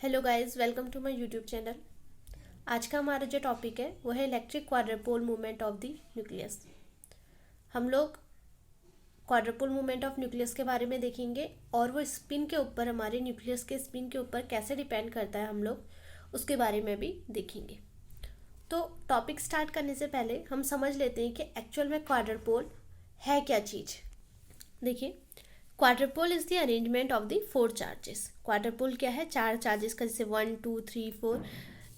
Hello guys, welcome to my YouTube channel. आज का हमारा जो टॉपिक है वो है electric quadrupole movement of the nucleus. हम लोग क्वाड्रपोल मूवमेंट ऑफ न्यूक्लियस के बारे में देखेंगे और वो स्पिन के ऊपर, हमारे न्यूक्लियस के स्पिन के ऊपर कैसे डिपेंड करता है हम लोग उसके बारे में भी देखेंगे। तो टॉपिक स्टार्ट करने से पहले हम समझ लेते हैं कि एक्चुअल में क्वाड्रपोल है क्या चीज़। देखिए, quadrupole is the arrangement of the four charges. Quadrupole क्या है? चार चार्जेस का, जैसे 1 2 3 4,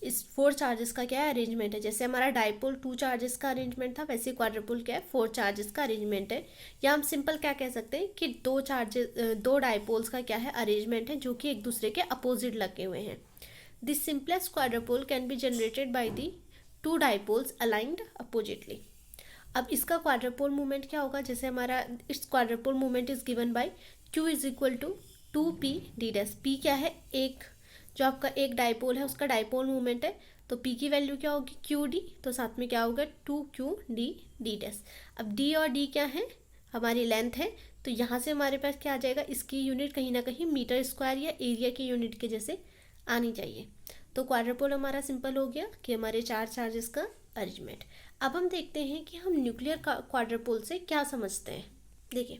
इस फोर चार्जेस का क्या है? अरेंजमेंट है। जैसे हमारा डाइपोल 2 चार्जेस का अरेंजमेंट था, वैसे क्वाड्रपोल क्या है? 4 चार्जेस का अरेंजमेंट है। या हम सिंपल क्या कह सकते हैं कि दो डाइपोल्स का क्या है? अरेंजमेंट है, जो कि एक दूसरे के अपोजिट लगे हुए हैं। The simplest quadrupole can be generated by the two dipoles aligned oppositely. अब इसका क्वाड्रपोल मूवमेंट क्या होगा? जैसे हमारा इस quadrupole movement is given by Q is equal to 2p D dash. P क्या है? एक जो आपका एक डाइपोल है उसका डाइपोल मूवमेंट है, तो P की वैल्यू क्या होगी? QD। तो साथ में क्या होगा? 2QD D dash. अब D और D क्या है? हमारी लेंथ है, तो यहाँ से हमारे पास क्या आ जाएगा? इसकी यूनिट कहीं ना कहीं मीटर स्क्वायर या एरिया की यूनिट के जैसे आनी चाहिए। तो क्वाड्रपोल हमारा सिंपल हो गया कि हमारे चार चार्जेस का अरेंजमेंट। अब हम देखते हैं कि हम न्यूक्लियर क्वाड्रपोल से क्या समझते हैं। देखिए,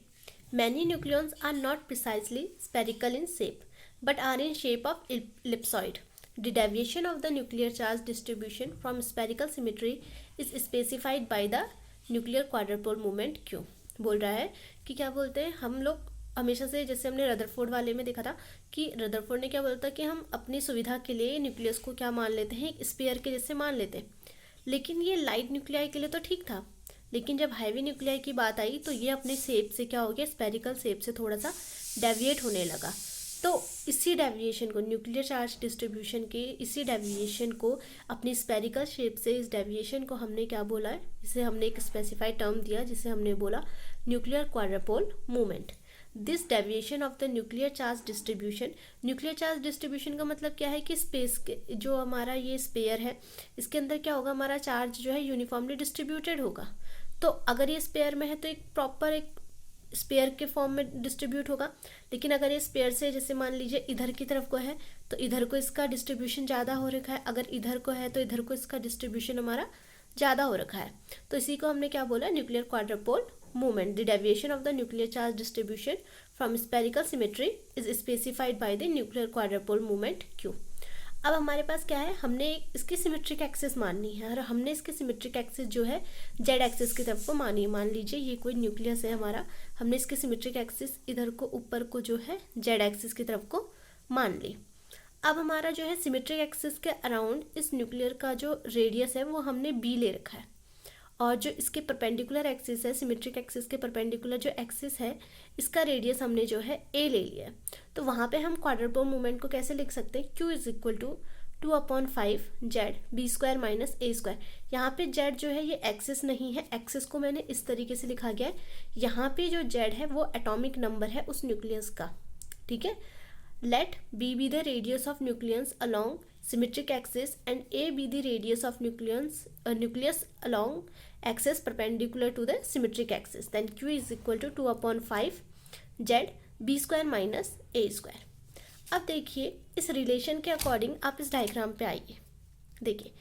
many nucleons are not precisely spherical in shape but are in shape of ellipsoid. The deviation of the nuclear charge distribution from spherical symmetry is specified by the nuclear quadrupole moment Q। बोल रहा है कि क्या बोलते हैं हम लोग हमेशा से, जैसे हमने रदरफोर्ड वाले में देखा था कि रदरफोर्ड ने क्या बोला था कि हम अपनी सुविधा के लिए न्यूक्लियस को क्या मान लेते हैं? एक स्फीयर के जैसे मान लेते हैं। लेकिन ये लाइट न्यूक्लियाई के लिए तो ठीक था, लेकिन जब हैवी न्यूक्लियाई की बात आई तो ये अपने शेप से क्या हो गया? स्पेरिकल शेप से थोड़ा सा डेविएट होने लगा। तो इसी डेविएशन को, न्यूक्लियर चार्ज डिस्ट्रीब्यूशन के इसी डेविएशन को, अपनी स्पेरिकल शेप से इस डेविएशन को हमने क्या बोला है? इसे हमने एक स्पेसिफाइड टर्म दिया जिसे हमने बोला nuclear quadrupole movement. This deviation of the nuclear charge distribution, nuclear charge distribution का मतलब क्या है कि स्पेस के जो हमारा ये स्पेयर है इसके अंदर क्या होगा? हमारा चार्ज जो है यूनिफॉर्मली डिस्ट्रीब्यूटेड होगा। तो अगर ये स्पेयर में है तो एक प्रॉपर एक स्पेयर के फॉर्म में डिस्ट्रीब्यूट होगा। लेकिन अगर ये स्पेयर से, जैसे मान लीजिए इधर की तरफ को है तो इधर को इसका डिस्ट्रीब्यूशन ज़्यादा हो रखा है, अगर इधर को है तो इधर को इसका डिस्ट्रीब्यूशन हमारा ज़्यादा हो रखा है। तो इसी को हमने क्या बोला? Nuclear quadrupole movement. The deviation of the nuclear charge distribution from spherical symmetry is specified by the nuclear quadrupole movement Q। अब हमारे पास क्या है? हमने इसकी सिमेट्रिक एक्सिस माननी है और हमने इसकी सिमेट्रिक एक्सिस जो है जेड एक्सिस की तरफ को मानी है। मान लीजिए ये कोई न्यूक्लियस है हमारा, हमने इसकी सिमेट्रिक एक्सिस इधर को ऊपर को जो है जेड एक्सिस की तरफ को मान ली। अब हमारा जो है सिमेट्रिक एक्सिस के अराउंड इस न्यूक्लियर का जो रेडियस है वो हमने बी ले रखा है, और जो इसके परपेंडिकुलर एक्सिस है, सिमेट्रिक एक्सिस के परपेंडिकुलर जो एक्सिस है, इसका रेडियस हमने जो है ए ले लिया है। तो वहाँ पे हम क्वाड्रपोल मूवमेंट को कैसे लिख सकते हैं? Q is equal to 2/5 Z b square minus a square. यहाँ पे जेड जो है ये एक्सिस नहीं है, एक्सिस को मैंने इस तरीके से लिखा गया है। यहाँ पे जो जेड है वो एटॉमिक नंबर है उस न्यूक्लियस का, ठीक है। Let b be the radius of nucleus along symmetric axis and A be the radius of nucleus along axis perpendicular to the symmetric axis, then Q is equal to 2/5 Z B square minus A square। अब देखिए इस relation के according आप इस diagram पे आइए। देखिए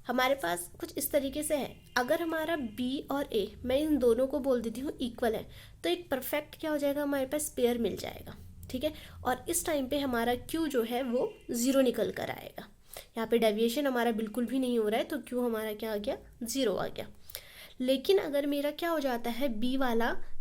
हमारे पास कुछ इस तरीके से है। अगर हमारा B और A, मैं इन दोनों को बोल देती हूँ इक्वल है, तो एक परफेक्ट क्या हो जाएगा? हमारे पास पेयर मिल जाएगा, ठीक है। और इस टाइम पे हमारा Q जो है वो 0 निकल कर आएगा। यहाँ पे डेविएशन हमारा बिल्कुल भी नहीं हो रहा है, तो Q हमारा क्या आ गया? 0 आ गया। लेकिन अगर मेरा क्या हो जाता है?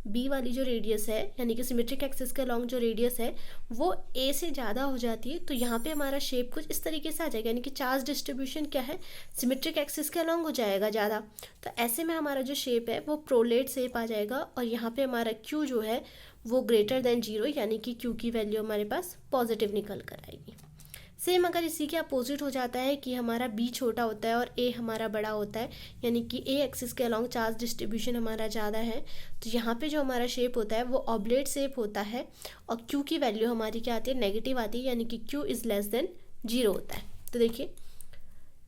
बी वाली जो रेडियस है, यानी कि सिमेट्रिक एक्सिस के अलॉन्ग जो रेडियस है वो A से ज़्यादा हो जाती है, तो यहाँ पे हमारा शेप कुछ इस तरीके से आ जाएगा, यानी कि चार्ज डिस्ट्रीब्यूशन क्या है? सिमेट्रिक एक्सिस के अलॉन्ग हो जाएगा ज़्यादा। तो ऐसे में हमारा जो शेप है वो प्रोलेट शेप आ जाएगा, और यहाँ पे हमारा Q जो है वो ग्रेटर देन 0, यानी कि Q की वैल्यू हमारे पास पॉजिटिव निकल कर आएगी। सेम अगर इसी के अपोजिट हो जाता है कि हमारा B छोटा होता है और A हमारा बड़ा होता है, यानी कि A एक्सिस के अलॉन्ग चार्ज डिस्ट्रीब्यूशन हमारा ज़्यादा है, तो यहाँ पे जो हमारा शेप होता है वो ऑब्लेट शेप होता है, और Q की वैल्यू हमारी क्या आती है? नेगेटिव आती है, यानी कि Q इज़ लेस देन 0 होता है। तो देखिए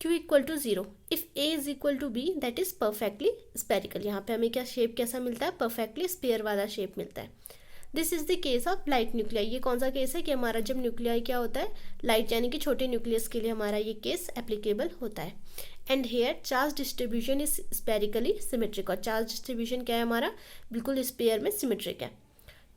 Q equal to 0 if A is equal to B that is perfectly spherical. यहाँ पे हमें क्या शेप कैसा मिलता है? परफेक्टली स्पेयर वाला शेप मिलता है। This is the case of light nuclei. ये कौन सा केस है कि हमारा जब न्यूक्लियाई क्या होता है, लाइट यानी कि छोटे न्यूक्लियस के लिए हमारा ये केस एप्लीकेबल होता है। And here charge distribution is spherically symmetric, और चार्ज डिस्ट्रीब्यूशन क्या है हमारा, बिल्कुल स्पेयर में सिमेट्रिक है।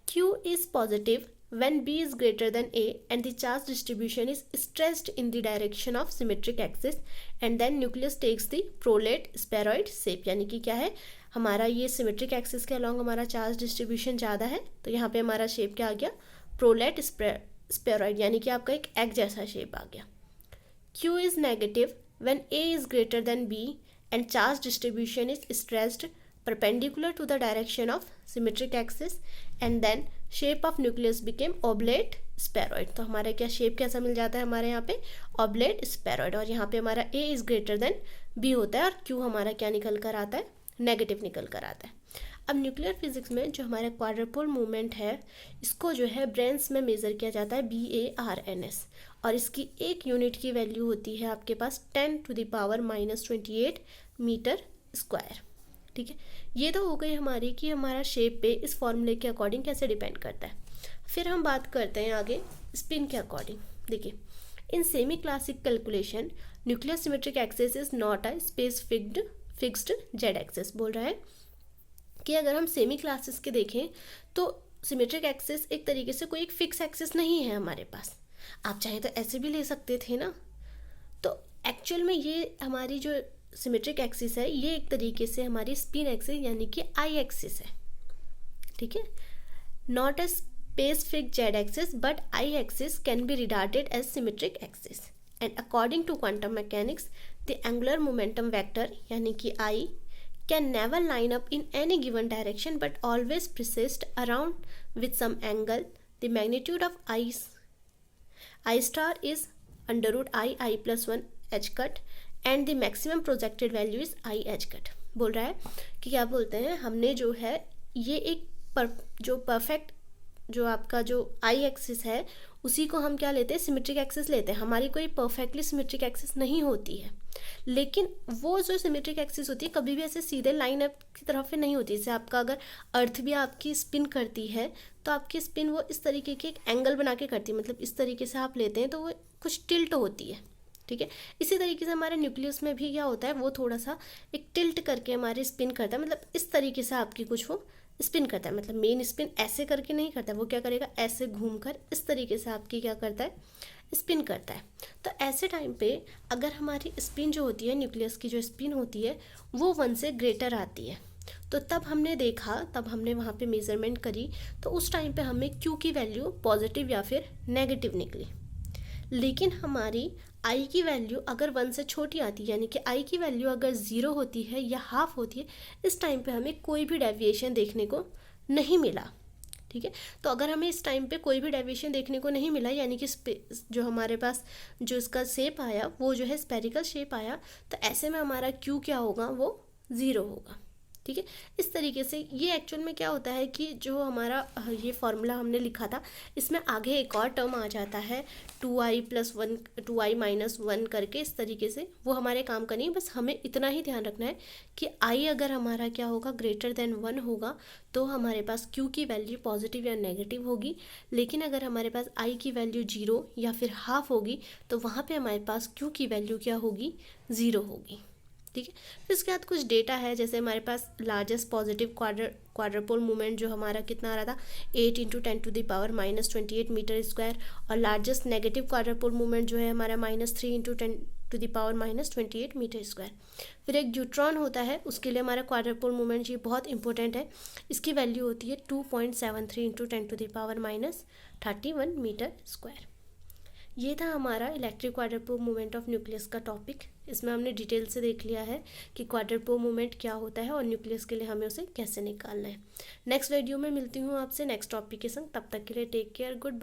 Q is positive when B is greater than A and the charge distribution is stressed in the direction of symmetric axis and then nucleus takes the prolate spheroid shape। यानी कि क्या है हमारा, ये symmetric axis के along हमारा charge distribution ज़्यादा है, तो यहाँ पे हमारा शेप क्या आ गया, प्रोलेट स्पेरॉइड, यानी कि आपका एक एग जैसा शेप आ गया। Q is negative when A is greater than B and charge distribution is stressed perpendicular to the direction of symmetric axis and then shape of nucleus became oblate spheroid। तो हमारा क्या shape कैसा मिल जाता है हमारे यहाँ पे, oblate spheroid, और यहाँ पे हमारा A is greater than B होता है और Q हमारा क्या निकल कर आता है, नेगेटिव निकल कर आता है। अब न्यूक्लियर फिजिक्स में जो हमारा क्वाड्रपोल मूवमेंट है, इसको जो है ब्रेन्स में मेज़र किया जाता है, BARNS, और इसकी एक यूनिट की वैल्यू होती है आपके पास 10⁻⁻28 मीटर स्क्वायर। ठीक है, ये तो हो गई हमारी कि हमारा शेप पे इस फॉर्मूले के अकॉर्डिंग कैसे डिपेंड करता है। फिर हम बात करते हैं आगे स्पिन के अकॉर्डिंग। देखिए, in semi classic calculation nuclear symmetric axis is not a space fixed Z axis. बोल रहा है कि अगर हम सेमी क्लासेस के देखें तो सिमेट्रिक एक्सिस एक तरीके से कोई एक फिक्स एक्सिस नहीं है हमारे पास। आप चाहे तो ऐसे भी ले सकते थे ना। तो एक्चुअल में ये हमारी जो सिमेट्रिक एक्सिस है, ये एक तरीके से हमारी स्पिन एक्सिस यानी कि आई एक्सिस है। ठीक है, not a space fixed Z axis but I axis can be regarded as symmetric axis and according to quantum mechanics the angular momentum vector यानी कि आई can never line up in any given direction but always persist around with some angle. The magnitude of I star is √I plus 1 h cut and the maximum projected value is I h cut। बोल रहा है कि क्या बोलते हैं, हमने जो है ये एक जो परफेक्ट जो आपका जो आई एक्सिस है उसी को हम क्या लेते हैं, सिमेट्रिक एक्सिस लेते हैं। हमारी कोई परफेक्टली सिमेट्रिक एक्सिस नहीं होती है, लेकिन वो जो सिमेट्रिक एक्सिस होती है कभी भी ऐसे सीधे लाइन अप की तरफ से नहीं होती। जैसे आपका अगर अर्थ भी आपकी स्पिन करती है तो आपकी स्पिन वो इस तरीके के एक एंगल बना के करती है, मतलब इस तरीके से आप लेते हैं तो वो कुछ टिल्ट होती है। ठीक है, इसी तरीके से हमारे न्यूक्लियस में भी क्या होता है, वो थोड़ा सा एक टिल्ट करके हमारे स्पिन करता है, मतलब इस तरीके से आपकी कुछ वो स्पिन करता है। मतलब मेन स्पिन ऐसे करके नहीं करता है, वो क्या करेगा, ऐसे घूमकर इस तरीके से आपकी क्या करता है, स्पिन करता है। तो ऐसे टाइम पे अगर हमारी स्पिन जो होती है, न्यूक्लियस की जो स्पिन होती है वो 1 से ग्रेटर आती है, तो तब हमने देखा, तब हमने वहाँ पे मेज़रमेंट करी, तो उस टाइम पे हमें Q की वैल्यू पॉजिटिव या फिर नेगेटिव निकली। लेकिन हमारी आई की वैल्यू अगर 1 से छोटी आती है, यानी कि आई की वैल्यू अगर 0 होती है या हाफ होती है, इस टाइम पे हमें कोई भी डेविएशन देखने को नहीं मिला। ठीक है, तो अगर हमें इस टाइम पे कोई भी डेविएशन देखने को नहीं मिला, यानी कि जो हमारे पास जो इसका शेप आया वो जो है स्पेरिकल शेप आया, तो ऐसे में हमारा Q क्या होगा, वो 0 होगा। ठीक है, इस तरीके से ये एक्चुअल में क्या होता है कि जो हमारा ये फॉर्मूला हमने लिखा था, इसमें आगे एक और टर्म आ जाता है 2i - 1 करके, इस तरीके से वो हमारे काम का नहीं। बस हमें इतना ही ध्यान रखना है कि i अगर हमारा क्या होगा, ग्रेटर देन 1 होगा, तो हमारे पास Q की वैल्यू पॉजिटिव या नेगेटिव होगी। लेकिन अगर हमारे पास i की वैल्यू 0 या फिर हाफ होगी, तो वहाँ पे हमारे पास Q की वैल्यू क्या होगी, 0 होगी। ठीक है, फिर इसके बाद कुछ डेटा है, जैसे हमारे पास लार्जेस्ट पॉजिटिव क्वाड्रपोल मूवमेंट जो हमारा कितना आ रहा था, 8 × 10⁻⁻28 मीटर स्क्वायर, और लार्जेस्ट नेगेटिव क्वाड्रपोल मूवमेंट जो है हमारा -3 × 10⁻28 मीटर स्क्वायर। फिर एक न्यूट्रॉन होता है, उसके लिए हमारा क्वाड्रपोल मूवमेंट ये बहुत इंपॉर्टेंट है, इसकी वैल्यू होती है 2.73 × 10⁻31 मीटर स्क्वायर। ये था हमारा electric quadrupole movement of nucleus का टॉपिक। इसमें हमने डिटेल से देख लिया है कि क्वाड्रपोल मूवमेंट क्या होता है और न्यूक्लियस के लिए हमें उसे कैसे निकालना है। नेक्स्ट वीडियो में मिलती हूँ आपसे नेक्स्ट टॉपिक के संग, तब तक के लिए टेक केयर, गुड बाय।